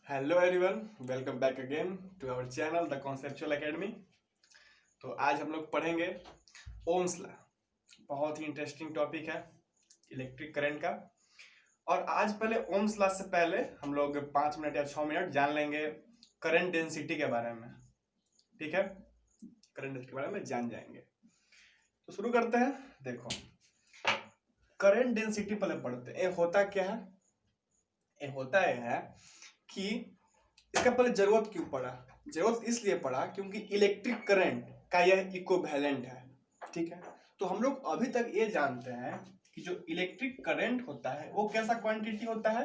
Hello everyone, welcome back again to our channel the conceptual academy. तो आज हम लोग पढ़ेंगे ओम्स लॉ। बहुत ही इंटरेस्टिंग टॉपिक है इलेक्ट्रिक करंट का। और आज पहले ओम्स लॉ से पहले हम लोग 5 मिनट या 6 मिनट जान लेंगे करंट डेंसिटी के बारे में। ठीक है, करंट डेंसिटी के बारे में जान जाएंगे। तो शुरू करते हैं। देखो, करंट डेंसिटी पहले पढ़ते हैं। होता क्या है? ये होता है कि इसका पहले जरूरत क्यों पड़ा? जरूरत इसलिए पड़ा क्योंकि इलेक्ट्रिक करंट का यह इक्विवेलेंट है। ठीक है, तो हम लोग अभी तक ये जानते हैं कि जो इलेक्ट्रिक करंट होता है वो कैसा क्वांटिटी होता है?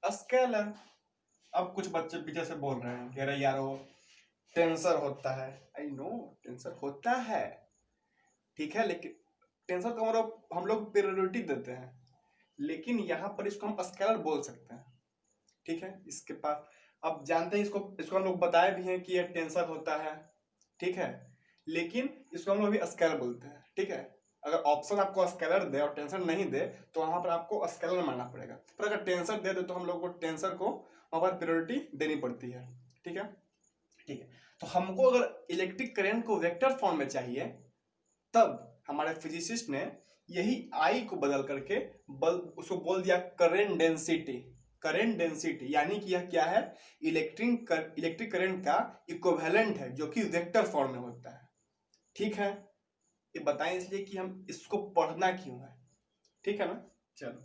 स्केलर। अब कुछ बच्चे पीछे से बोल रहे हैं कि अरे यार वो टेंसर होता है। आई नो टेंसर होता है, ठीक है, लेकिन टेंसर को हम लोग प्रायोरिटी देते हैं, लेकिन यहाँ पर इसको हम स्केलर बोल सकते हैं। ठीक है, इसके पास अब जानते हैं, इसको इसको हम लोग बताए भी हैं कि यह टेंसर होता है। ठीक है, लेकिन इसको हम लोग अभी स्केलर बोलते हैं। ठीक है, अगर ऑप्शन आपको स्केलर दे और टेंसर नहीं दे तो वहां पर आपको स्केलर मानना पड़ेगा, पर अगर टेंसर दे तो हम लोग को टेंसर को वहां पर प्रायोरिटी देनी पड़ती है। ठीक है, ठीक है। तो हमको अगर इलेक्ट्रिक करंट को वेक्टर फॉर्म में चाहिए, तब हमारे फिजिसिस्ट ने यही आई को बदल करके उसको बोल दिया करंट डेंसिटी। करंट डेंसिटी यानी कि यह क्या है? इलेक्ट्रिक करंट का इक्विवेलेंट है, जो कि वेक्टर फॉर्म में होता है। ठीक है, ये बताएं इसलिए कि हम इसको पढ़ना क्यों है। ठीक है ना? चलो,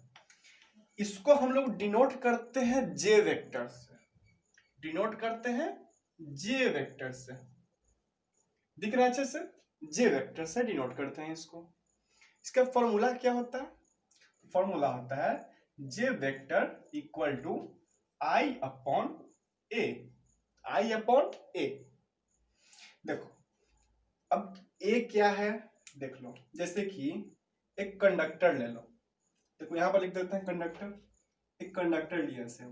इसको हम लोग डिनोट करते हैं जे वेक्टर से। डिनोट करते हैं जे वेक्टर से। दिख रहा है अच्छे से? जे वेक्टर से डिनोट करते हैं इसको। इसका फॉर्मूला क्या होता है? फॉर्मूला होता है J vector equal to I upon A. I upon A. देखो, अब ए क्या है देख लो। जैसे कि एक कंडक्टर ले लो। देखो यहां पर लिख देते हैं कंडक्टर। एक कंडक्टर लिया से,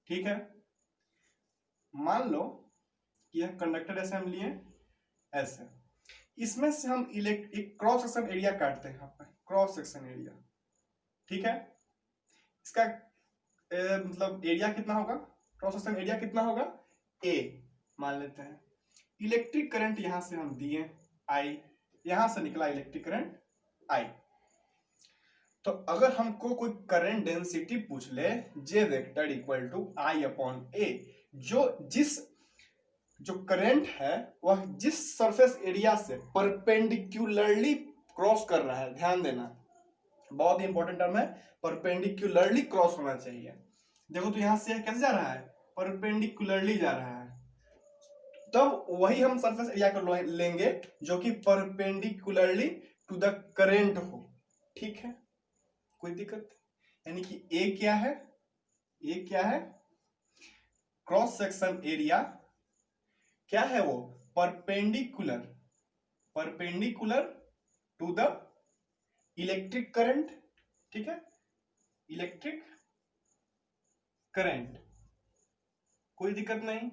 ठीक है। मान लो कि यह कंडक्टर ऐसे हम लिए ऐसे। इसमें से हम एक क्रॉस सेक्शन एरिया काटते हैं। यहाँ पर क्रॉस सेक्शन एरिया, ठीक है। इसका मतलब एरिया कितना होगा? क्रॉस सेक्शन एरिया कितना होगा? ए मान लेते हैं। इलेक्ट्रिक करंट यहां से हम दिए आई, यहां से निकला इलेक्ट्रिक करंट आई। तो अगर हमको कोई करंट डेंसिटी पूछ ले, J vector equal to I upon A, जो करंट है वह जिस सरफेस एरिया से परपेंडिकुलरली क्रॉस कर रहा है, ध्यान देना, बहुत ही इंपॉर्टेंट टर्म है, परपेंडिकुलरली क्रॉस होना चाहिए। देखो तो यहां से कैसे जा रहा है? परपेंडिकुलरली जा रहा है। तब वही हम सरफेस एरिया को लेंगे जो कि परपेंडिकुलरली टू द करंट हो। ठीक है, कोई दिक्कत? यानी कि ए क्या है? ए क्या है? क्रॉस सेक्शन एरिया क्या है वो? Perpendicular, perpendicular to the electric current. ठीक है, इलेक्ट्रिक करंट, कोई दिक्कत नहीं।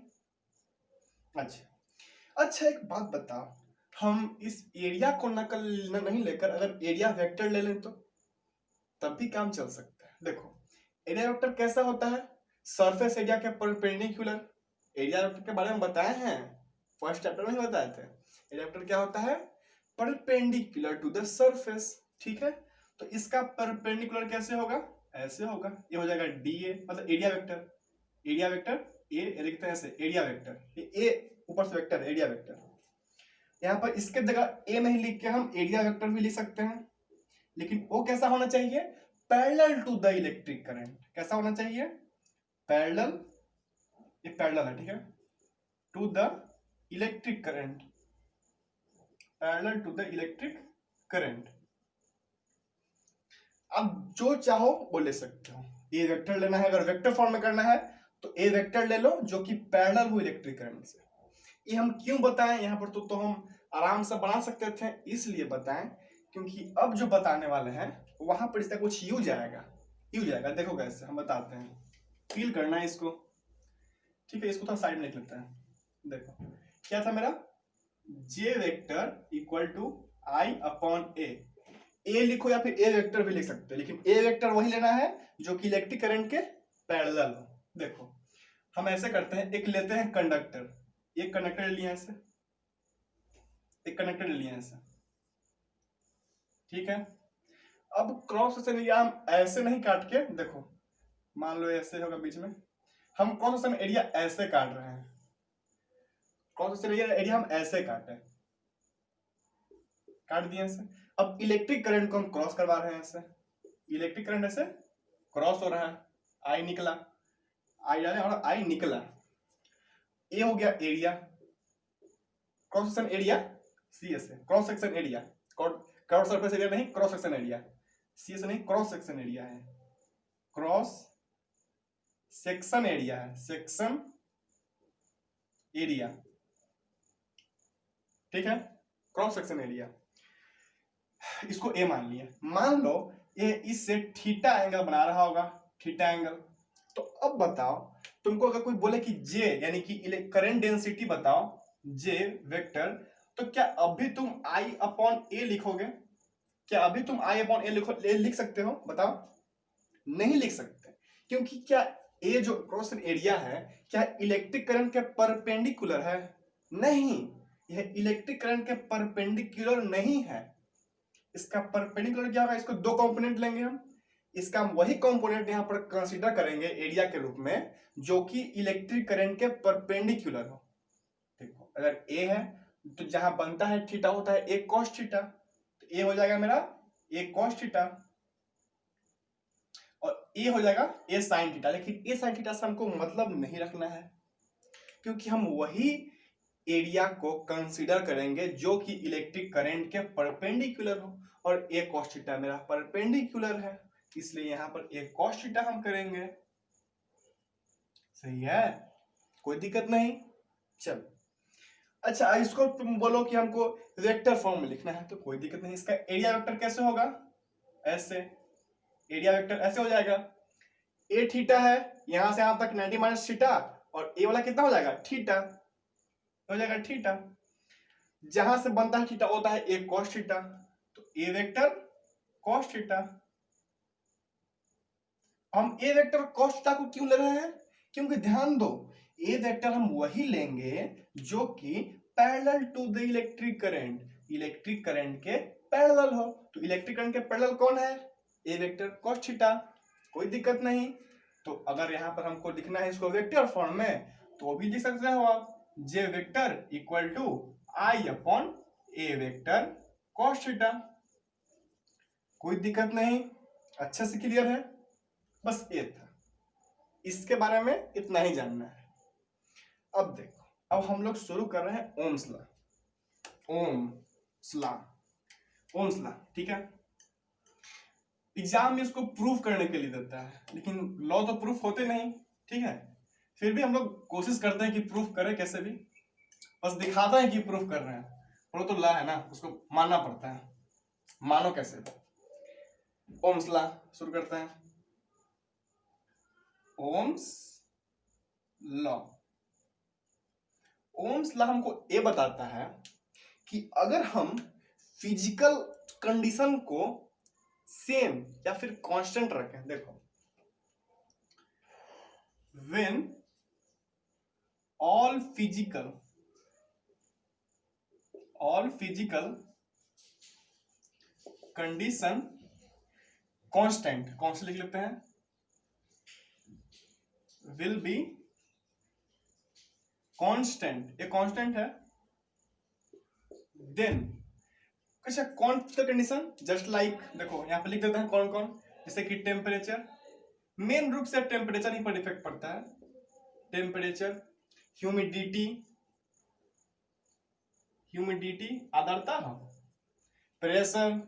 अच्छा, एक बात बताओ, हम इस एरिया को नकल नहीं लेकर अगर एरिया वेक्टर ले लें तो तब भी काम चल सकता है। देखो, एरिया वेक्टर कैसा होता है? सरफेस एरिया के परपेंडिकुलर। एरिया वेक्टर के बारे में बताए हैं, फर्स्ट चैप्टर में ही बताए थे। एरिया वेक्टर क्या होता है? Perpendicular to the surface. ठीक है, तो इसका परपेंडिकुलर कैसे होगा? ऐसे होगा, ये हो जाएगा डी ए, मतलब area vector. Area vector A लिखते हैं ऐसे, एरिया वेक्टर। ए ऊपर से वेक्टर, एरिया वेक्टर। यहाँ पर इसके जगह ए नहीं लिख के हम एरिया वेक्टर भी लिख सकते हैं, लेकिन वो कैसा होना चाहिए? Parallel to the electric current. कैसा होना चाहिए? पैरेलल, ये पैरेलल है, ठीक है, to the electric current. Parallel to the electric current. अब जो चाहो वो ले सकते हो। ए वेक्टर लेना है, अगर वेक्टर फॉर्म में करना है तो ए वेक्टर ले लो जो कि पैरेलल हो इलेक्ट्रिक करंट से। ये हम क्यों बताएं यहाँ पर? तो हम आराम से बना सकते थे, इसलिए बताएं क्योंकि अब जो बताने वाले हैं वहां पर इसका कुछ यूज आएगा। यूज आएगा, देखो कैसे हम बताते हैं, फील करना है इसको। ठीक है, इसको थोड़ा साइड में लिख लेते हैं। देखो क्या था मेरा? J vector equal to I upon A लिखो या फिर ए वेक्टर भी लिख सकते हो, लेकिन ए वेक्टर वही लेना है जो कि इलेक्ट्रिक करंट के पैरेलल हो। देखो, हम ऐसे करते हैं, एक लेते हैं कंडक्टर, एक कंडक्टर ले लिया ऐसे, एक कंडक्टर ले लिया ऐसे, ठीक है। अब क्रॉस सेक्शन एरिया हम ऐसे नहीं काट के, देखो मान लो ऐसे होगा बीच में, हम क्रॉस सेक्शन एरिया ऐसे काट रहे हैं, क्रॉस सेक्शन एरिया हम ऐसे काटे, काट दिए ऐसे। अब इलेक्ट्रिक करंट को हम क्रॉस करवा रहे हैं ऐसे, इलेक्ट्रिक करंट ऐसे क्रॉस हो रहा है, आई निकला, आई डाले और आई निकला, ये हो गया area, cross section area C S, cross section area, curve surface area नहीं, cross section area, C S नहीं, क्रॉस सेक्शन एरिया है, क्रॉस सेक्शन एरिया है, सेक्शन एरिया, ठीक है, क्रॉस सेक्शन एरिया, इसको ए मान लिया। मान लो ये इससे थीटा एंगल बना रहा होगा, थीटा एंगल। तो अब बताओ, तुमको अगर कोई बोले कि जे यानी कि करंट डेंसिटी बताओ, जे वेक्टर, तो क्या अभी तुम आई अपॉन ए लिखोगे? क्या अभी तुम आई अपॉन ए लिख सकते हो? बताओ, नहीं लिख सकते, क्योंकि क्या ए जो क्रॉस एरिया है क्या इलेक्ट्रिक करंट के परपेंडिकुलर है? नहीं, यह इलेक्ट्रिक करंट के परपेंडिकुलर नहीं है। इसका परपेंडिकुलर क्या होगा? इसको दो कंपोनेंट लेंगे हम, इसका वही कंपोनेंट यहां पर कंसीडर करेंगे एरिया के रूप में जो कि इलेक्ट्रिक करंट के परपेंडिकुलर हो। देखो अगर ए है तो जहां बनता है थीटा होता है ए कॉस थीटा, तो ए हो जाएगा मेरा ए कॉस थीटा और ए हो जाएगा ए साइन थीटा। लेकिन ए साइन थीटा से हमको मतलब नहीं रखना है, क्योंकि हम वही एरिया को कंसीडर करेंगे जो कि इलेक्ट्रिक करंट के परपेंडिकुलर हो, और ए कॉस थीटा मेरा परपेंडिकुलर है, इसलिए यहां पर ए कॉस थीटा हम करेंगे। सही है, कोई दिक्कत नहीं। चल अच्छा, इसको तुम बोलो कि हमको वेक्टर फॉर्म में लिखना है, तो कोई दिक्कत नहीं। इसका एरिया वेक्टर कैसे होगा? ऐसे, एरिया वेक्टर ऐसे हो जाएगा, ए थीटा है, यहां से यहां तक 90 माइनस थीटा, और ए वाला कितना हो जाएगा? थीटा हो जाएगा, थीटा। जहां से बनता है थीटा होता है ए कॉस थीटा, तो ए वेक्टर कॉस थीटा। हम ए वेक्टर कॉस थीटा को क्यों ले रहे हैं? क्योंकि ध्यान दो, ए वेक्टर हम वही लेंगे जो कि parallel to the electric current, electric current के पैरेलल हो। तो इलेक्ट्रिक करंट के पैरेलल कौन है? A vector cos theta. कोई दिक्कत नहीं। तो अगर यहां पर हमको लिखना है इसको वेक्टर फॉर्म में, तो भी लिख सकते हो आप, J vector equal to I upon A vector cos theta. कोई दिक्कत नहीं, अच्छे से क्लियर है। बस ये था, इसके बारे में इतना ही जानना है। अब देखो, अब हम लोग शुरू कर रहे हैं ohms law, Ohm's law, Ohm's law, ठीक है। एग्जाम में इसको प्रूफ करने के लिए देता है, लेकिन लॉ तो प्रूफ होते नहीं, ठीक है। फिर भी हम लोग कोशिश करते हैं कि प्रूफ करें कैसे भी, बस दिखाते हैं कि प्रूफ कर रहे हैं। वो तो लॉ है ना, उसको मानना पड़ता है, मानो कैसे। ओम्स लॉ शुरू करते हैं। ओम्स लॉ, ओम्स लॉ हमको ये बताता है कि अगर हम फिजिकल कंडीशन को सेम या फिर कांस्टेंट रखें, देखो when all physical condition constant, constant लिख लेते हैं, विल बी कांस्टेंट, ये कांस्टेंट है, देन अच्छा कौन फिजिकल कंडीशन, जस्ट लाइक देखो यहां पे लिख देते हैं कौन कौन, जैसे कि टेम्परेचर, मेन रूप से टेम्परेचर ही पर इफेक्ट पड़ता है, टेम्परेचर, ह्यूमिडिटी, ह्यूमिडिटी आर्द्रता, प्रेशर,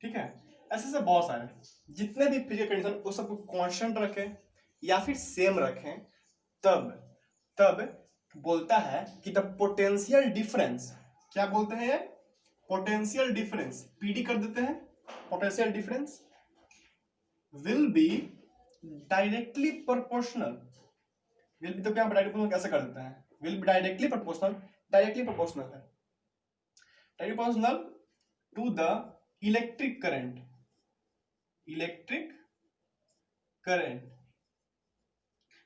ठीक है। ऐसे से बहुत सारे जितने भी फिजिकल कंडीशन वो सबको कांस्टेंट रखें या फिर सेम रखें, तब बोलता है कि द पोटेंशियल डिफरेंस, क्या बोलते हैं? पोटेंशियल डिफरेंस, पीडी कर देते हैं, potential difference will be directly proportional, will be तो क्या डायरेक्टली कैसे कर देते हैं, will be directly proportional, directly proportional है, directly proportional to the electric current, electric current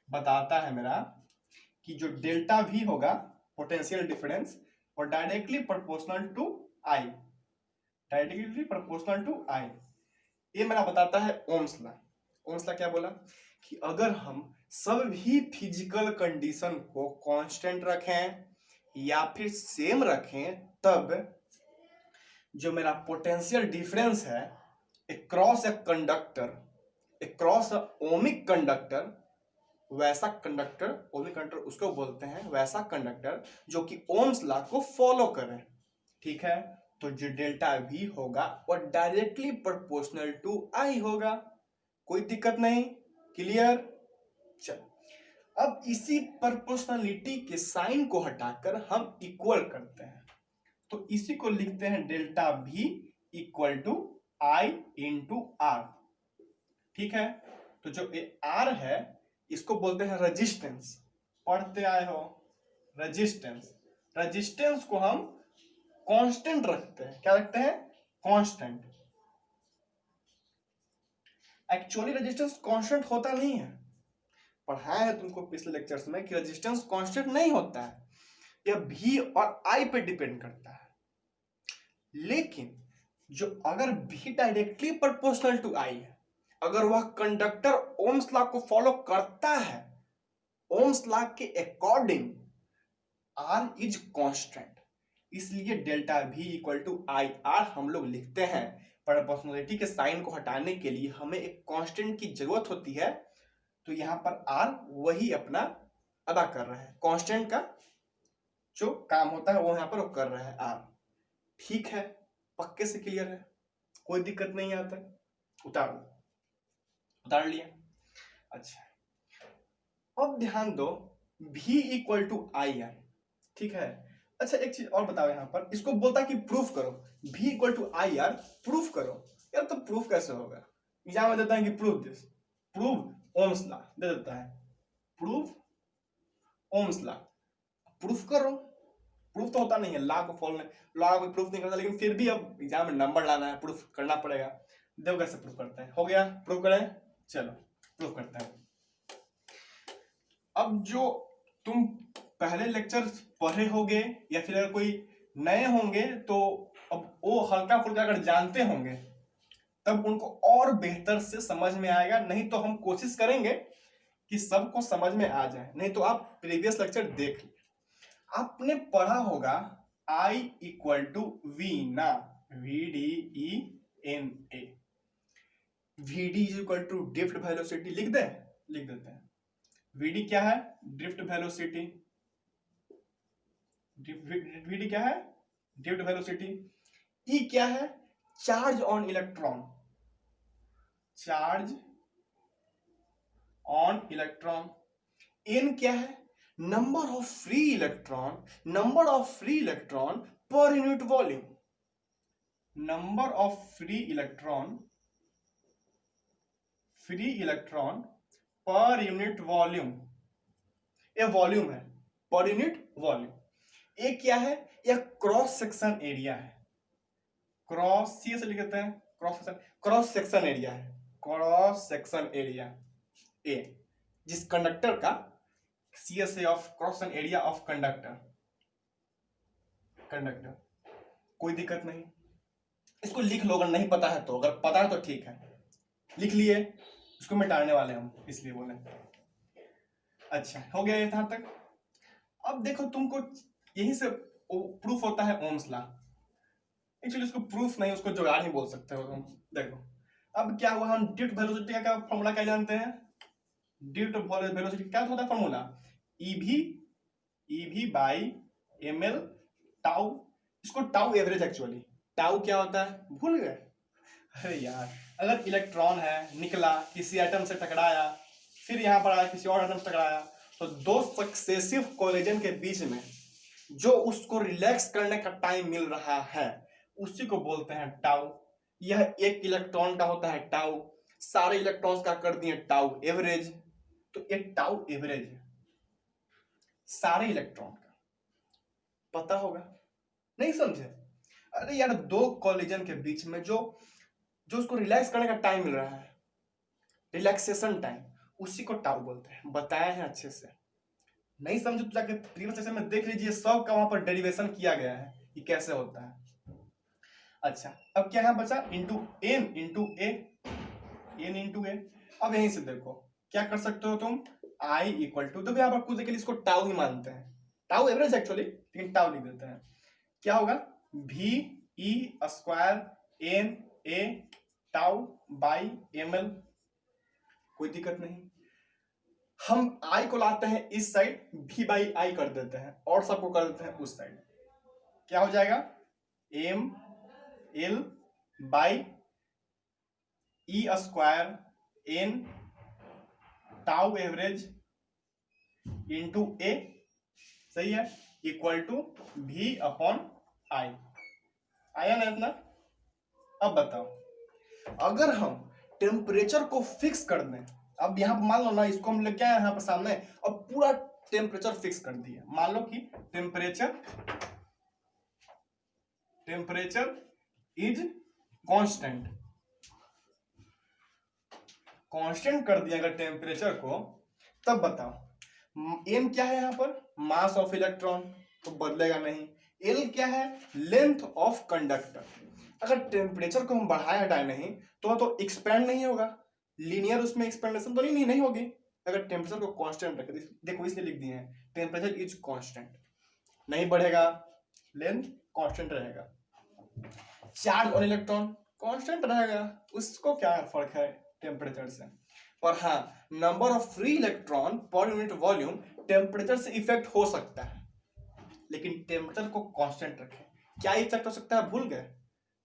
बताता है मेरा कि जो डेल्टा V होगा पोटेंशियल डिफरेंस और directly proportional to I, directly proportional to I, ये मेरा बताता है ओम्स लॉ। ओम्स लॉ क्या बोला कि अगर हम सभी फिजिकल कंडीशन को कांस्टेंट रखें या फिर सेम रखें तब जो मेरा पोटेंशियल डिफरेंस है across a conductor, across ohmic conductor, वैसा कंडक्टर, ओमिक कंडक्टर उसको बोलते हैं, वैसा कंडक्टर जो कि ओम्स लॉ को फॉलो करे, ठीक है। तो जो डेल्टा V होगा वो डायरेक्टली प्रोपोर्शनल टू I होगा, कोई दिक्कत नहीं, क्लियर। चल अब इसी प्रोपोर्शनलिटी के साइन को हटाकर हम इक्वल करते हैं, तो इसी को लिखते हैं delta V equal to I into R, ठीक है। तो जो R है इसको बोलते हैं रेजिस्टेंस, पढ़ते आए हो रेजिस्टेंस। रेजिस्टेंस को हम कांस्टेंट रखते हैं, क्या रखते हैं, कांस्टेंट। एक्चुअली रेजिस्टेंस कांस्टेंट होता नहीं है, पढ़ाया है तुमको पिछले लेक्चर्स में कि रेजिस्टेंस कांस्टेंट नहीं होता है, यह V और I पे डिपेंड करता है। लेकिन जो अगर V directly proportional to I है, अगर वह कंडक्टर ओम्स लॉ को फॉलो करता है, ओम्स लॉ के अकॉर्डिंग R इज कांस्टेंट, इसलिए delta V equal to I R हम लोग लिखते हैं। प्रोपोर्शनलिटी के साइन को हटाने के लिए हमें एक कांस्टेंट की जरूरत होती है, तो यहां पर R वही अपना अदा कर रहा है, कांस्टेंट का जो काम होता है वो यहां पर वो कर रहा है R, ठीक है। पक्के से क्लियर है, कोई दिक्कत नहीं आता, उतार लिया। अच्छा अब ध्यान दो V equal to I R, ठीक है। अच्छा एक चीज और बताओ, यहां पर इसको बोलता है कि प्रूफ करो, V equal to I R proof करो। यार तो प्रूफ कैसे होगा, एग्जाम में देता है कि proof this, proof Ohm's law दे देता है, प्रूफ ओम्स लॉ, प्रूफ करो। प्रूफ तो होता नहीं है, लॉ को फॉलो, लॉ को प्रूफ नहीं करता, लेकिन फिर भी अब एग्जाम में नंबर लाना है, प्रूफ करना पड़ेगा। देखो कैसे प्रूफ करते हैं, हो गया प्रूफ करें, चलो प्रूफ करते हैं। अब जो तुम पहले लेक्चर पढ़े होंगे या फिर अगर कोई नए होंगे तो अब वो हल्का फुल्का अगर जानते होंगे तब उनको और बेहतर से समझ में आएगा, नहीं तो हम कोशिश करेंगे कि सबको समझ में आ जाए। नहीं तो आप प्रीवियस लेक्चर देख लीजिए, आपने पढ़ा होगा I इक्वल टू V ना, VDENA, VD is equal to drift velocity, लिख देते हैं। VD क्या है, ड्रिफ्ट वेलोसिटी, VD क्या है, ड्रिफ्ट वेलोसिटी। E क्या है, charge on electron, charge on electron. N क्या है, number of free electron, number of free electron per unit volume, number of free electron per unit volume, ये volume है, per unit volume. ये क्या है, यह क्रॉस सेक्शन एरिया है, cross सी से लिखते हैं, क्रॉस सेक्शन एरिया है, क्रॉस सेक्शन एरिया ए, जिस कंडक्टर का CSA of cross section area of conductor, कोई दिक्कत नहीं, इसको लिख लो अगर नहीं पता है तो, अगर पता है तो ठीक है, लिख लिए, इसको मिटाने वाले हम इसलिए बोले। अच्छा हो गया यहां तक। अब देखो तुमको यही से प्रूफ होता है ओम्स लॉ, एक्चुअली इसको प्रूफ नहीं, उसको जुगाड़ ही बोल सकते हो तुम। देखो अब क्या हुआ, हम ड्रिफ्ट वेलोसिटी का क्या फॉर्मूला क्या जानते हैं, ड्रिफ्ट वेलोसिटी क्या होता है formula, EV by ml tau, इसको टाउ एवरेज, एक्चुअली टाउ क्या होता है भूल गए, अरे यार अगर इलेक्ट्रॉन है निकला किसी एटम से टकराया, फिर यहां पर आया किसी और एटम से टकराया, तो दो सक्सेसिव कोलिजन के बीच में जो उसको रिलैक्स करने का टाइम मिल रहा है उसी को बोलते हैं टाउ। यह एक इलेक्ट्रॉन का होता है टाउ, सारे इलेक्ट्रॉन्स का कर दिए टाउ एवरेज, तो एक टाउ एवरेज है सारे इलेक्ट्रॉन का, पता होगा, नहीं समझे, अरे यार दो कोलिजन के बीच में जो उसको रिलैक्स करने का टाइम मिल रहा है, रिलैक्सेशन टाइम, उसी को टाउ बोलते हैं। बताए हैं अच्छे से, नहीं समझे तो जाके प्रीवियस सेशन में देख लीजिए, सब का वहां पर डेरिवेशन किया गया है कि कैसे होता है। अच्छा, अब क्या है बचा, इंटू एन इंटू ए, एन इंटू ए। अब यहीं से देखो क्या कर सकते हो तुम, आई इक्वल टू, देखो यहाँ पर कुछ के लिए इसको टाउ ही मानते हैं, टाउ एवरेज एक्चुअली, लेकिन टाउ लिख देते हैं। क्या होगा, V E square N A tau by M L, कोई दिक्कत नहीं। हम आई को लाते हैं इस साइड, भी बाई आई कर देते हैं, और सबको कर देते हैं उस साइड। क्या हो जाएगा, M L by E square N tau average into A, सही है, equal to V upon I. आया ना इतना। अब बताओ, अगर हम टेम्परेचर को फिक्स कर दें, अब यहां पर मान लो ना, इसको हम लेके आए यहाँ पर सामने, अब पूरा टेम्परेचर फिक्स कर दिया। मान लो कि टेम्परेचर इज कांस्टेंट, कांस्टेंट कर दिया अगर टेम्परेचर को, तब बताओ एम क्या है, यहां पर मास ऑफ इलेक्ट्रॉन, तो बदलेगा नहीं। एल क्या है, लेंथ ऑफ कंडक्टर। अगर टेम्परेचर को हम बढ़ाए हटाए नहीं तो एक्सपेंड नहीं होगा, लीनियर उसमें एक्सपेंडेशन तो नहीं होगी। अगर टेम्परेचर को कांस्टेंट रखे, देखो इसलिए लिख दिए हैं टेम्परेचर इज कांस्टेंट, नहीं बढ़ेगा, लेंथ कांस्टेंट रहेगा। चार्ज ऑन इलेक्ट्रॉन कांस्टेंट रहेगा, उसको क्या फर्क है टेम्परेचर से। और हाँ, number of free electron per unit volume temperature से इफेक्ट हो सकता है, लेकिन टेम्परेचर को कांस्टेंट रखें। क्या इफेक्ट हो सकता है भूल गए,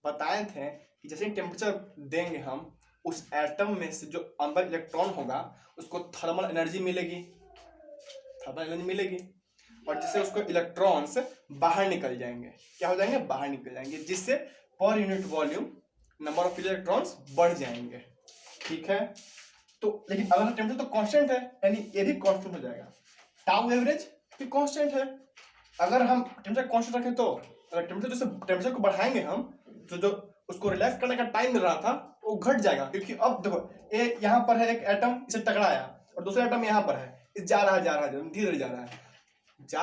बताए थे कि जैसे टेम्परेचर देंगे हम, उस एटम में से जो अंदर इलेक्ट्रॉन होगा उसको थर्मल एनर्जी मिलेगी, और जिससे उसको इलेक्ट्रॉन्स बाहर निकल जाएंगे। क्या हो जाएंगे, बाहर निकल जाएंगे, जिससे per unit volume number of electrons बढ़ जाएंगे। ठीक है, तो लेकिन अगर टेम्परेचर तो कांस्टेंट है, यानी ये भी कांस्टेंट हो जाएगा। टाउ एवरेज भी कांस्टेंट है। अगर हम टेम्परेचर कांस्टेंट रखें तो अगर टेम्परेचर को बढ़ाएंगे हम, तो जो उसको रिलैक्स करने का टाइम मिल रहा था वो घट जाएगा, क्योंकि अब देखो ये यहाँ पर है एक एटम, इसे टकराया, और दूसरा एटम यहाँ पर है, इस जा रहा है धीरे जा रहा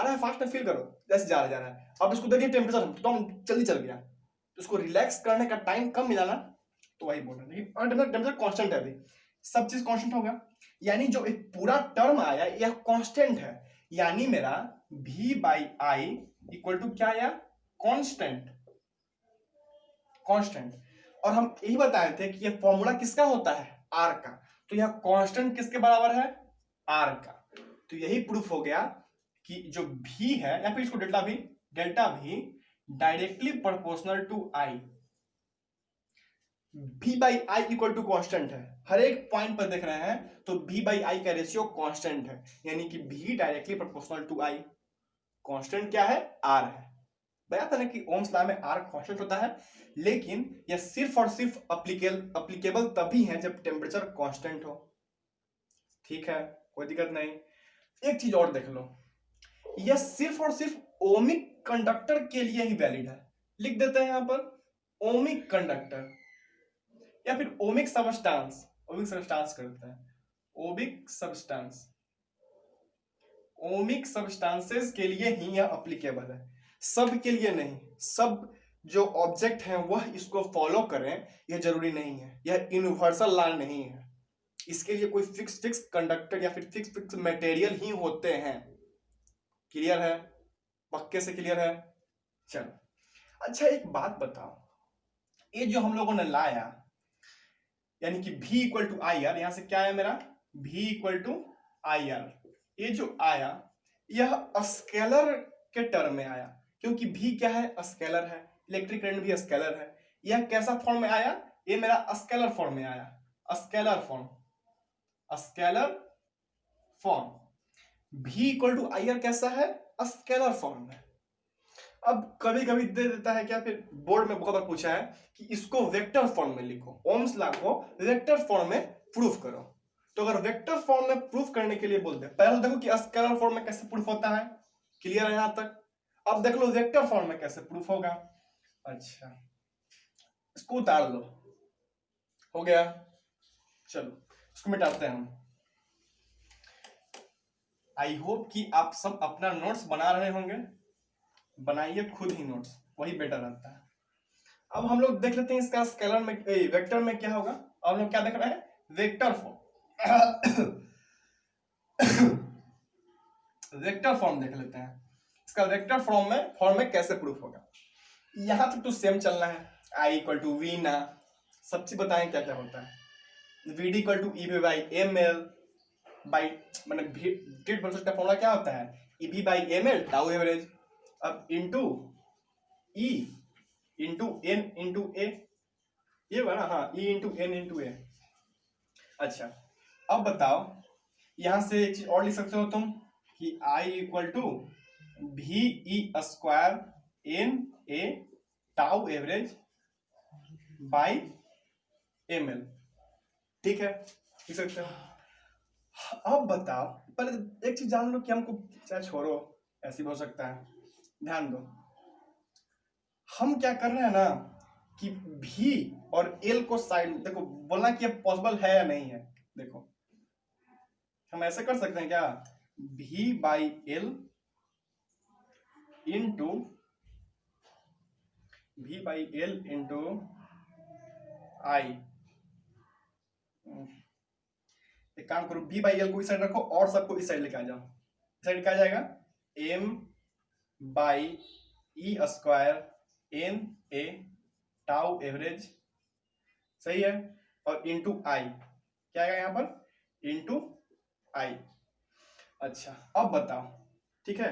है, फास्ट में फील करो, जैसे जा रहा है। अब इसको देखिए टेम्परेचर तो जल्दी चल गया, तो उसको रिलैक्स करने का टाइम कम मिला ना, तो वही बोल रहे हैं। लेकिन टेम्परेचर कांस्टेंट है, अभी सब चीज कांस्टेंट होगा, यानी जो एक पूरा टर्म आया यह कांस्टेंट है, यानी मेरा v by I equal to क्या आया, कांस्टेंट। और हम यही बताए थे कि यह फॉर्मूला किसका होता है, r का, तो यह कांस्टेंट किसके बराबर है, r का। तो यही प्रूफ हो गया कि जो v है, या फिर इसको delta v directly proportional to i, v by I equal to constant है। हर एक पॉइंट पर देख रहे हैं तो v बाई आई का रेशियो कांस्टेंट है, यानी कि v directly proportional to i। Constant क्या है, r है। बताया था ना कि ओम्स लॉ में r कांस्टेंट होता है, लेकिन यह सिर्फ और सिर्फ अप्लीकेबल तभी है जब टेम्परेचर कांस्टेंट हो। ठीक है, कोई दिक्कत नहीं। एक चीज और देख लो, यह सिर्फ और सिर्फ ओमिक कंडक्टर के लिए ही वैलिड है। लिख देते हैं यहां पर ओमिक कंडक्टर, या फिर ओमिक सब्सटेंस करते हैं, ओमिक सब्सटेंसेस के लिए ही यह एप्लीकेबल है, सब के लिए नहीं। सब जो ऑब्जेक्ट हैं वह इसको फॉलो करें यह जरूरी नहीं है, यह यूनिवर्सल लॉ नहीं है। इसके लिए कोई फिक्स कंडक्टर या फिर फिक्स मटेरियल ही होते हैं। क्लियर है, पक्के से क्लियर है। चलो अच्छा, एक बात बताओ, ये जो हम लोगों ने लाया, यानी कि v equal to I R, यहां से क्या आया मेरा, v equal to I R, ये जो आया यह स्केलर के टर्म में आया, क्योंकि v क्या है, स्केलर है, इलेक्ट्रिक करंट भी स्केलर है। यह कैसा फॉर्म में आया, ये मेरा स्केलर फॉर्म में आया, scalar form. v equal to I R कैसा है, स्केलर फॉर्म में। अब कभी कभी दे देता है, क्या फिर बोर्ड में बहुत बार पूछा है कि इसको वेक्टर फॉर्म में लिखो, ओम्स लॉ को वेक्टर फॉर्म में प्रूफ करो। तो अगर वेक्टर फॉर्म में प्रूफ करने के लिए बोलते हैं, पहले देखो कि स्केलर फॉर्म में कैसे प्रूफ होता है। क्लियर है यहां तक। अब देख लो वेक्टर फॉर्म में कैसे प्रूफ होगा। अच्छा, इसको उतार लो, हो गया। चलो उसको मिटाते हैं हम। आई होप कि आप सब अपना नोट्स बना रहे होंगे, बनाइए खुद ही नोट्स, वही बेटर रहता है। अब हम लोग देख लेते हैं इसका स्केलर में वेक्टर में क्या होगा। अब हम लोग क्या देख रहे हैं, वेक्टर फॉर्म। वेक्टर फॉर्म देख लेते हैं, इसका वेक्टर फॉर्म में कैसे प्रूफ होगा। यहां तक तो सेम चलना है, आई इक्वल टू वी ना, सब चीज बताएं क्या क्या होता है। V D equal to E V by M L by, मतलब ड्रिफ्ट वेलोसिटी का फॉर्मूला क्या होता है, E V by M L tau average, अब into E into N into A, ये हुआ ना, हाँ E into N into A. अच्छा अब बताओ, यहां से एक चीज और लिख सकते हो तुम कि I equal to V E square N A tau average by M L, ठीक है, लिख सकते हो। अब बताओ, पहले एक चीज जान लो कि हमको, चाहे छोड़ो ऐसे भी हो सकता है, ध्यान दो। हम क्या कर रहे हैं ना कि भी और एल को साइड, देखो बोलना कि ये पॉसिबल है या नहीं है, देखो हम ऐसे कर सकते हैं क्या, भी बाई एल इंटू भी बाई एल इंटू आई। एक काम करो, भी बाई एल को इस साइड रखो और सबको इस साइड लेके आ जाओ। इस साइड क्या आ जाएगा, M by E square N A tau average, सही है, और इंटू आई, क्या आएगा यहाँ पर, इंटू आई। अच्छा अब बताओ, ठीक है,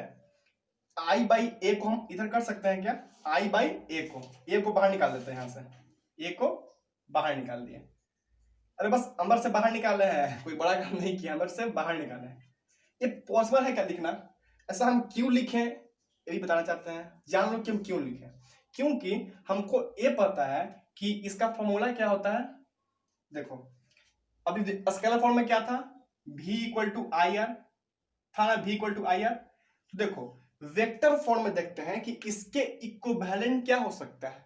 आई बाई ए को हम इधर कर सकते हैं क्या, आई बाई ए को बाहर निकाल देते हैं, यहां से ए को बाहर निकाल दिए। अरे बस अंदर से बाहर निकाले हैं, कोई बड़ा काम नहीं किया, अंदर से बाहर निकाले हैं। ये पॉसिबल है क्या लिखना, ऐसा हम क्यों लिखें ये भी बताना चाहते हैं, जान लो कि हम क्यों लिखें। क्योंकि हमको ये पता है कि इसका फॉर्मूला क्या होता है। देखो अभी स्केलर फॉर्म में क्या था, v equal to I R था ना, v equal to I R. तो देखो वेक्टर फॉर्म में देखते हैं कि इसके इक्विवेलेंट क्या हो सकता है,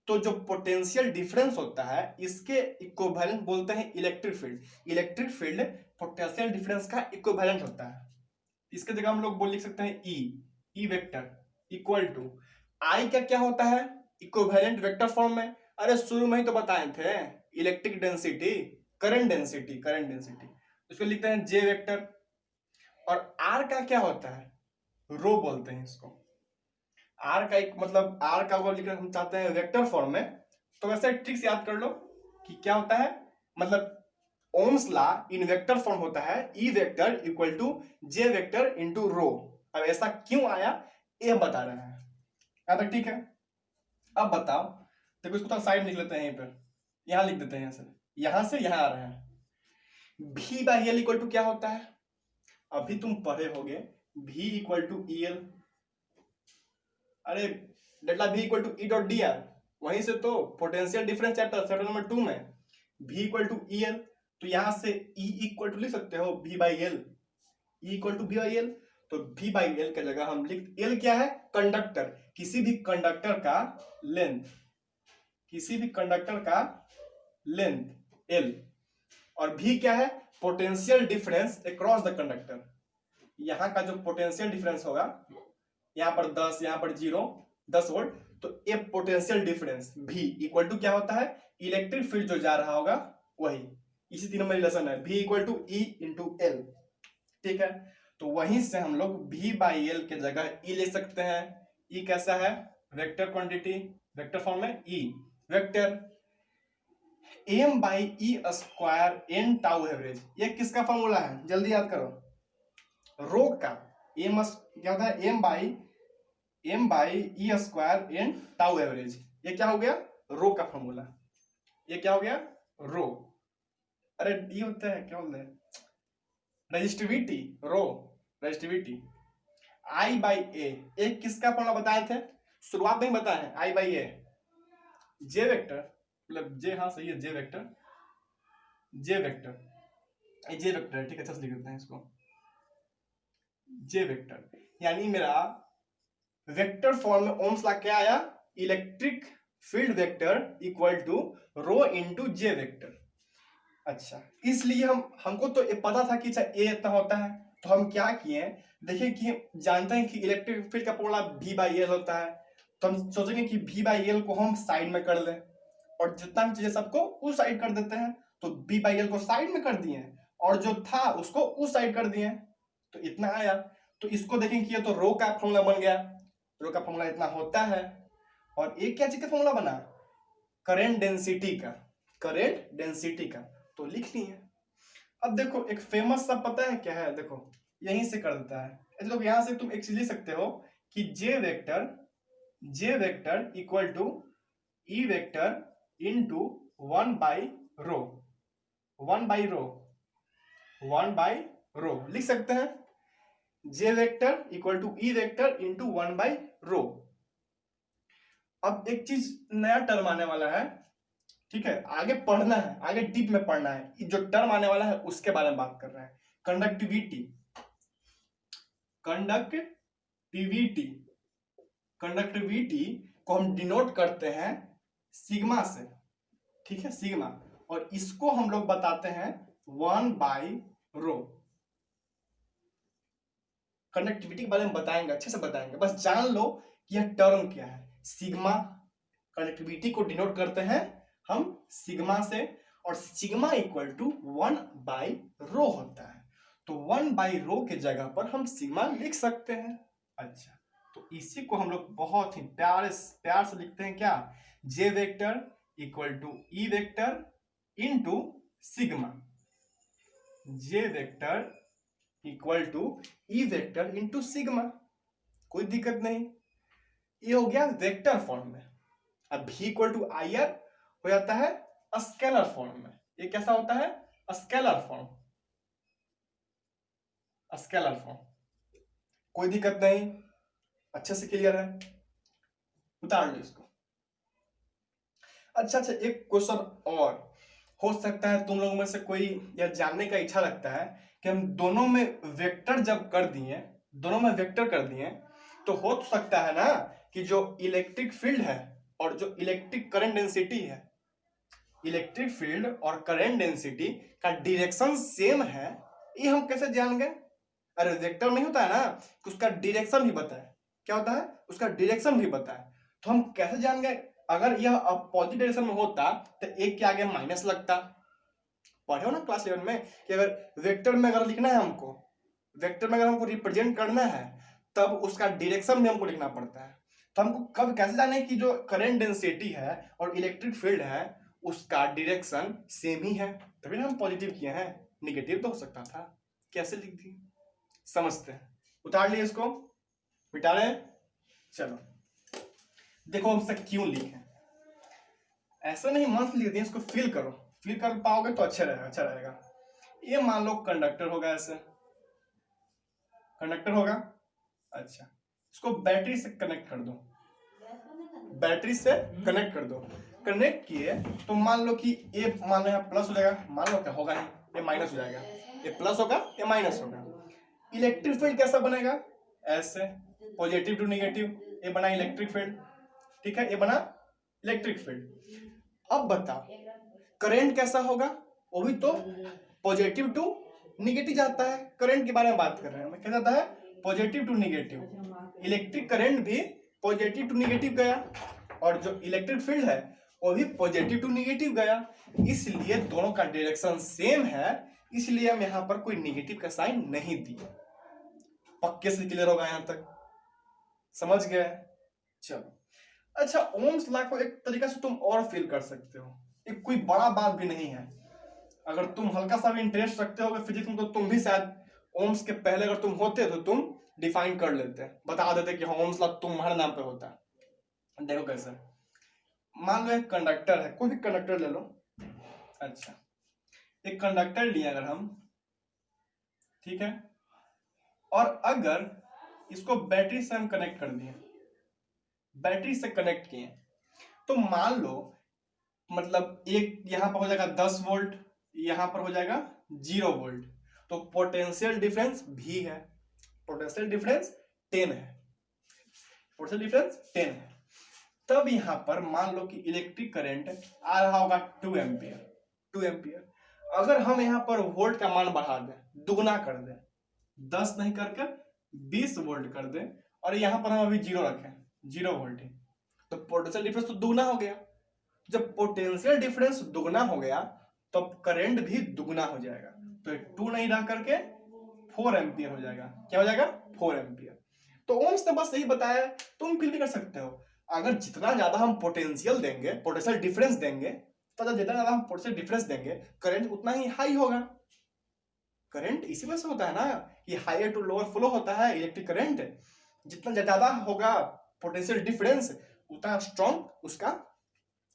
तो जो पोटेंशियल डिफरेंस होता है इसके इक्विवेलेंट बोलते हैं electric field. Electric field potential difference का इक्विवेलेंट होता है। इसके जगह हम लोग बोल लिख सकते हैं ई वेक्टर इक्वल टू आई का क्या होता है, इक्विवेलेंट वेक्टर फॉर्म में, अरे शुरू में ही तो बताए थे, इलेक्ट्रिक डेंसिटी, करंट डेंसिटी, इसको लिखते हैं जे वेक्टर। और आर का क्या होता है, रो बोलते हैं इसको। आर का एक मतलब आर का वो लिखना हम चाहते हैं वेक्टर फॉर्म में, तो वैसे ट्रिक से याद कर लो कि क्या होता है, मतलब Ohm's law in vector form होता है E vector equal to J vector into rho. अब ऐसा क्यों आया ये हम बता रहे हैं, यहां तक ठीक है। अब बताओ, देखो इसको तो साइड लिख लेते हैं, यहीं पर यहां लिख देते हैं, यहां से यहां आ रहे हैं। भी बाई एल इक्वल टू क्या होता है, अभी तुम पढ़े होगे v equal to E L, अरे delta v equal to E dot D R, वहीं से तो पोटेंशियल डिफरेंस चैप्टर नंबर 2 में v equal to E L, तो यहां से E इक्वल टू लिख सकते हो v by L, E equal to v by L. तो v बाई एल की जगह हम लिख, एल क्या है, कंडक्टर, किसी भी कंडक्टर का लेंथ, किसी भी कंडक्टर का लेंथ एल, और v क्या है, potential difference across the conductor. यहां का जो पोटेंशियल डिफरेंस होगा, यहां पर 10 यहां पर 0 10 वोल्ट, तो ये potential difference v equal to क्या होता है, इलेक्ट्रिक फील्ड जो जा रहा होगा वही, इसी तीनों में रिलेशन है, v equal to E into L, ठीक है। तो वहीं से हम लोग v बाई एल के जगह e ले सकते हैं। e कैसा है, वेक्टर क्वांटिटी, वेक्टर फॉर्म में e vector, m by E square N tau average, ये किसका फॉर्मूला है, जल्दी याद करो, रो का। एम क्या होता है, M by E square N tau average, ये क्या हो गया, रो का फॉर्मूला, ये क्या हो गया, रो, अरे ये होता है क्या बोलते हैं, resistivity, rho resistivity. I by A किसका फॉर्मूला बताए थे, शुरुआत में बताए हैं, आई बाई ए जे वेक्टर, मतलब जे, हाँ सही है, जे वेक्टर, जे वेक्टर, जे वेक्टर, ठीक है, अच्छा लिख देते हैं इसको, जे वेक्टर, यानी मेरा वेक्टर फॉर्म में ओम्स लॉ क्या आया, electric field vector equal to rho into J vector. अच्छा, इसलिए हमको तो ये पता था कि अच्छा ए इतना होता है, तो हम क्या किए, देखिए कि हम जानते हैं कि इलेक्ट्रिक फील्ड का फॉर्मूला V बाई एल होता है, तो हम सोचेंगे कि V बाई एल को हम साइड में कर लें और जितना भी चीजें सबको उस साइड कर देते हैं, तो V बाई एल को साइड में कर दिए और जो था उसको उस साइड कर दिए, तो इतना आया। तो इसको देखें कि ये तो रो का फॉर्मूला बन गया, रो का फॉर्मूला इतना होता है। और एक क्या चीज का फॉर्मूला बना, करंट डेंसिटी का, करंट डेंसिटी का, तो लिख लिए। अब देखो एक फेमस सा पता है क्या है, देखो यहीं से कर देता है। देखो यहां से तुम एक चीज लिख सकते हो कि J vector equal to E vector into 1 by rho, 1 by rho, 1 by rho लिख सकते हैं। J vector equal to E vector into 1 by rho. अब एक चीज नया टर्म आने वाला है, ठीक है, आगे पढ़ना है, आगे डीप में पढ़ना है, जो टर्म आने वाला है उसके बारे में बात कर रहे हैं। कंडक्टिविटी, कंडक्टिविटी, कंडक्टिविटी को हम डिनोट करते हैं सिग्मा से, ठीक है, सिग्मा, और इसको हम लोग बताते हैं 1 बाई रो। कंडक्टिविटी के बारे में बताएंगे, अच्छे से बताएंगे, बस जान लो कि यह टर्म क्या है। सिग्मा, कंडक्टिविटी को डिनोट करते हैं हम सिग्मा से, और sigma equal to 1 by rho होता है, तो 1 बाई रो के जगह पर हम सिग्मा लिख सकते हैं। अच्छा, तो इसी को हम लोग बहुत ही प्यार से लिखते हैं क्या, J vector equal to E vector into sigma, J vector equal to E vector into sigma, कोई दिक्कत नहीं। ये हो गया वेक्टर फॉर्म में। अब v equal to I R हो जाता है स्केलर फॉर्म में। ये कैसा होता है, स्केलर फॉर्म, स्केलर फॉर्म, कोई दिक्कत नहीं, अच्छे से क्लियर है, उतार लो इसको। अच्छा, एक क्वेश्चन और हो सकता है तुम लोगों में से कोई यह जानने का इच्छा रखता है कि हम दोनों में वेक्टर जब कर दिए, दोनों में वेक्टर कर दिए, तो हो तो सकता है ना कि जो इलेक्ट्रिक फील्ड है और जो इलेक्ट्रिक करंट डेंसिटी है, इलेक्ट्रिक फील्ड और करंट डेंसिटी का डायरेक्शन सेम है, ये हम कैसे जान गए? अरे वेक्टर नहीं होता है ना, उसका डायरेक्शन भी बताए, क्या होता है, उसका डायरेक्शन भी बताए, तो हम कैसे जान गए? अगर यह पॉजिटिव डायरेक्शन में होता तो एक के आगे माइनस लगता। पढ़े हो ना क्लास 11 में कि अगर वेक्टर में अगर लिखना है हमको, वेक्टर में अगर हमको रिप्रेजेंट करना है तब उसका डायरेक्शन भी हमको लिखना पड़ता है। तो हमको कब कैसे जाने कि जो करंट डेंसिटी है और इलेक्ट्रिक फील्ड है उसका डायरेक्शन सेम ही है, तभी ना हम पॉजिटिव किए हैं, निगेटिव तो हो सकता था। कैसे लिख दिए, समझते हैं, उतार लिए इसको, मिटा रहे। चलो देखो हमसे क्यों लिखे, ऐसा नहीं मत लिख दिए, इसको फील करो, फील कर पाओगे तो अच्छा रहेगा, अच्छा रहेगा। ये मान लो कंडक्टर होगा, ऐसे कंडक्टर होगा। अच्छा, इसको बैटरी से कनेक्ट कर दो, बैटरी से कनेक्ट कर दो, कनेक्ट किए तो मान लो कि ये मान लो यहाँ प्लस हो जाएगा, मान लो क्या होगा, ये माइनस हो जाएगा, ये प्लस होगा ये माइनस होगा। इलेक्ट्रिक फील्ड कैसा बनेगा, ऐसे पॉजिटिव टू नेगेटिव, ये बना इलेक्ट्रिक फील्ड, ठीक है, ये बना इलेक्ट्रिक फील्ड। अब बताओ करंट कैसा होगा, वो भी तो पॉजिटिव टू निगेटिव जाता है, करंट के बारे में बात कर रहे हैं, क्या जाता है, positive to negative. Electric current भी पॉजिटिव टू निगेटिव गया, और जो इलेक्ट्रिक फील्ड है वो भी पॉजिटिव टू निगेटिव गया, इसलिए दोनों का डायरेक्शन सेम है, इसलिए हम यहाँ पर कोई निगेटिव का साइन नहीं दिए। पक्के से क्लियर होगा यहाँ तक, समझ गए? चलो अच्छा, ओम्स लॉ को एक तरीका से तुम और फील कर सकते हो, एक कोई बड़ा बात भी नहीं है। अगर तुम हल्का सा भी इंटरेस्ट रखते हो फिजिक्स में तो तुम भी शायद ओम्स के पहले अगर तुम होते तो तुम डिफाइन कर लेते, बता देते कि ओम्स लॉ तुम्हारे नाम पे होता है। देखो कैसे, मान लो एक कंडक्टर है, कोई भी कंडक्टर ले लो। अच्छा, एक कंडक्टर लिए अगर हम, ठीक है, और अगर इसको बैटरी से हम कनेक्ट कर दिए, बैटरी से कनेक्ट किए, तो मान लो मतलब एक यहां पर हो जाएगा 10 वोल्ट, यहां पर हो जाएगा 0 वोल्ट, तो पोटेंशियल डिफरेंस भी है, पोटेंशियल डिफरेंस 10 है, पोटेंशियल डिफरेंस 10 है। तब यहां पर मान लो कि इलेक्ट्रिक करंट आ रहा होगा 2 एम्पियर, 2 एम्पियर। अगर हम यहाँ पर वोल्ट का मान बढ़ा दें, दुगना कर दें, 10 नहीं करके 20 वोल्ट कर दें, और यहाँ पर हम अभी 0 रखें, 0 वोल्ट है, तो पोटेंशियल डिफरेंस तो दुगना हो गया। जब पोटेंशियल डिफरेंस दुगना हो गया तो करंट भी दुगना हो जाएगा, तो 2 नहीं रह करके 4 एम्पियर हो जाएगा। क्या हो जाएगा? 4 एम्पियर। तो ओम्स ने बस यही बताया, तुम फिर भी कर सकते हो। अगर जितना ज्यादा हम पोटेंशियल देंगे, पोटेंशियल डिफरेंस देंगे, तो जितना ज्यादा हम पोटेंशियल डिफरेंस देंगे, करंट उतना ही हाई होगा। करंट इसी वजह से होता है ना कि हायर टू लोअर फ्लो होता है इलेक्ट्रिक करंट। जितना ज्यादा होगा पोटेंशियल डिफरेंस, उतना स्ट्रॉन्ग उसका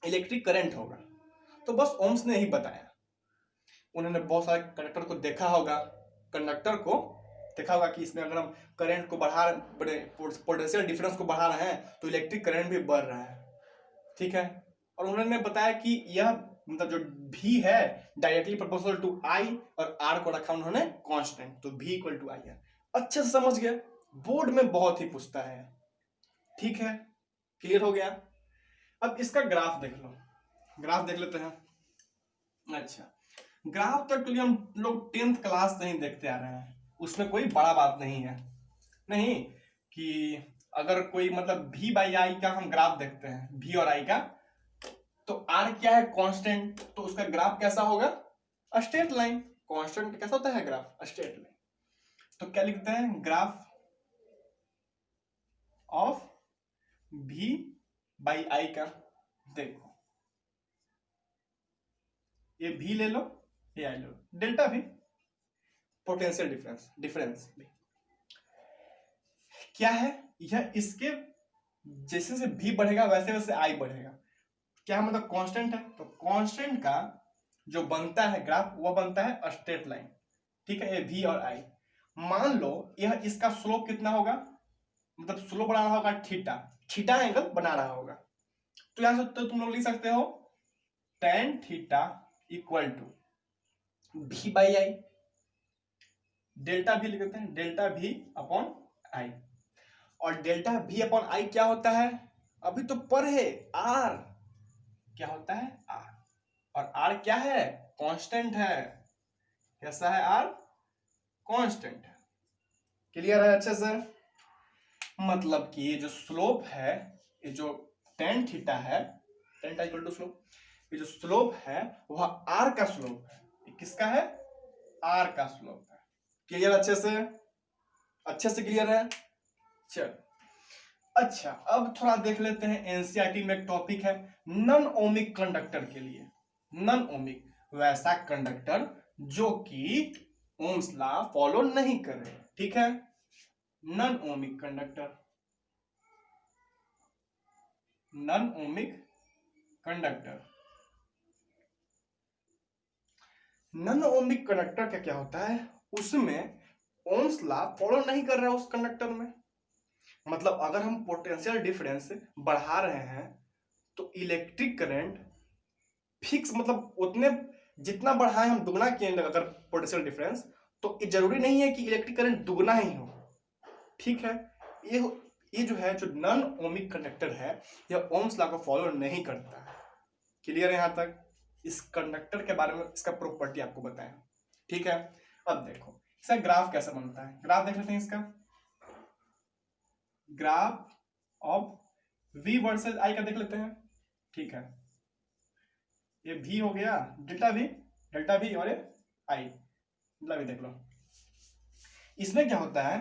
इलेक्ट्रिक करंट होगा। तो बस ओम्स ने ही बताया। उन्होंने बहुत सारे कंडक्टर को देखा होगा, कंडक्टर को देखा होगा कि इसमें अगर हम करंट को बढ़ा, पोटेंशियल डिफरेंस को बढ़ा रहे हैं तो इलेक्ट्रिक करंट भी बढ़ रहा है। ठीक है। और उन्होंने बताया कि यह मतलब जो V है डायरेक्टली प्रोपोर्शनल टू I, और R को रखा उन्होंने कांस्टेंट, तो V इक्वल टू I है। अच्छे से समझ गए, बोर्ड में बहुत ही पूछता है। ठीक है, क्लियर हो गया। अब इसका ग्राफ देख लो, ग्राफ देख लेते हैं। अच्छा, ग्राफ तो एक्चुअली हम लोग 10th क्लास से ही देखते आ रहे हैं, उसमें कोई बड़ा बात नहीं है। नहीं कि अगर कोई मतलब V बाई आई का हम ग्राफ देखते हैं, V और I का, तो R क्या है? कांस्टेंट, तो उसका ग्राफ कैसा होगा? Straight line. कांस्टेंट कैसा होता है ग्राफ? Straight line. तो क्या लिखते हैं? ग्राफ ऑफ V बाई आई का। देखो, ये V ले लो, ये आई ले लो, डेल्टा V, पोटेंशियल डिफरेंस भी क्या है? यह इसके जैसे जैसे V बढ़ेगा वैसे वैसे I बढ़ेगा। क्या मतलब? कांस्टेंट है, तो कांस्टेंट का जो बनता है ग्राफ वो बनता है स्ट्रेट लाइन। ठीक है, ये V और I। मान लो यह इसका स्लोप कितना होगा, मतलब स्लोप बना रहा होगा थीटा एंगल बना रहा होगा, तो यहां से तो तुम लोग लिख सकते हो tan theta equal to V by I, delta V लिख देते हैं, डेल्टा V अपॉन आई। और डेल्टा V अपॉन आई क्या होता है? अभी तो पर है R, क्या होता है? R, और R क्या है? कांस्टेंट है। कैसा है? R constant. क्लियर है अच्छे से? मतलब कि ये जो स्लोप है, ये जो tan थीटा है, tan theta equal to slope, ये जो स्लोप है वह R का स्लोप है। ये किसका है? R का स्लोप है। क्लियर अच्छे से? अच्छे से क्लियर है? चल अच्छा, अब थोड़ा देख लेते हैं, एनसीईआरटी में एक टॉपिक है नॉन ओमिक कंडक्टर के लिए। नॉन ओमिक, वैसा कंडक्टर जो कि ओम्स लॉ फॉलो नहीं कर रहे। ठीक है, non ohmic conductor, non ohmic conductor. Non ohmic conductor का क्या होता है? उसमें ओम्स लॉ फॉलो नहीं कर रहा है उस कंडक्टर में। मतलब अगर हम पोटेंशियल डिफरेंस बढ़ा रहे हैं तो इलेक्ट्रिक करंट फिक्स, मतलब उतने जितना बढ़ाएं हम दुगना किए अगर पोटेंशियल डिफरेंस, तो ये जरूरी नहीं है कि इलेक्ट्रिक करंट दुगना ही हो। ठीक है, ये जो है, जो नॉन ओमिक कंडक्टर है, यह ओम्स लॉ को फॉलो नहीं करता है। क्लियर है यहां तक? इस कंडक्टर के बारे में इसका प्रॉपर्टी आपको बताएं। ठीक है, अब देखो इसका ग्राफ कैसा बनता है। ग्राफ देख लेते हैं इसका, graph of V versus I का देख लेते हैं। ठीक है, ये V हो गया, डेल्टा V और ये I, डेल्टा V देख लो। इसमें क्या होता है,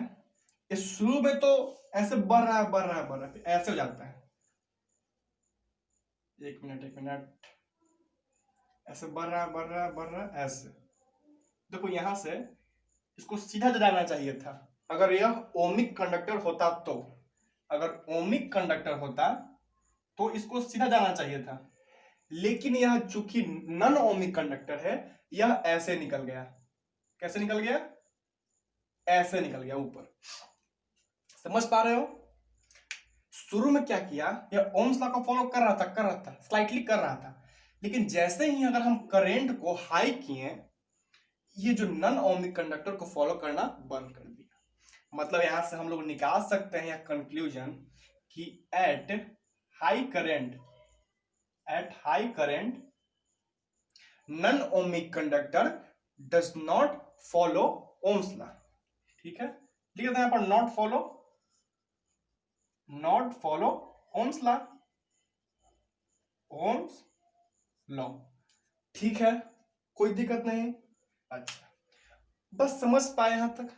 इस शुरू में तो ऐसे बढ़ रहा है, ऐसे हो जाता है। एक मिनट, ऐसे बढ़ रहा है ऐसे। देखो यहां से इसको सीधा जाना चाहिए था। अगर यह ओमिक कंडक्टर होता तो, अगर ओमिक कंडक्टर होता तो इसको सीधा जाना चाहिए था, लेकिन यह चूंकि नॉन ओमिक कंडक्टर है, यह ऐसे निकल गया। कैसे निकल गया? ऐसे निकल गया ऊपर। समझ पा रहे हो? शुरू में क्या किया, यह ओम्स लॉ को फॉलो कर रहा था, स्लाइटली कर रहा था, लेकिन जैसे ही अगर हम करंट को हाई किए, ये जो नॉन ओमिक कंडक्टर को फॉलो करना बंद कर दिया। मतलब यहां से हम लोग निकाल सकते हैं कंक्लूजन कि at high current non ohmic conductor does not follow Ohm's law. ठीक है, लिख देते हैं यहां पर not follow Ohm's law, Ohm's law. ठीक है, कोई दिक्कत नहीं। अच्छा, बस समझ पाए यहां तक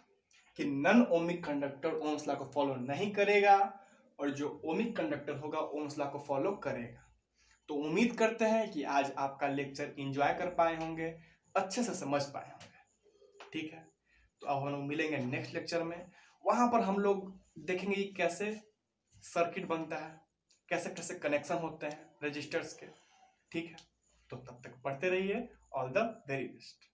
कि non ohmic conductor Ohm's law को फॉलो नहीं करेगा और जो ओमिक कंडक्टर होगा ओम्स लॉ को फॉलो करेगा। तो उम्मीद करते हैं कि आज आपका लेक्चर एंजॉय कर पाए होंगे, अच्छे से समझ पाए होंगे। ठीक है, तो अब हम लोग मिलेंगे नेक्स्ट लेक्चर में। वहां पर हम लोग देखेंगे कि कैसे सर्किट बनता है, कैसे कैसे कनेक्शन होते हैं रजिस्टर्स के। ठीक है, तो तब तक पढ़ते रहिए। All the very best.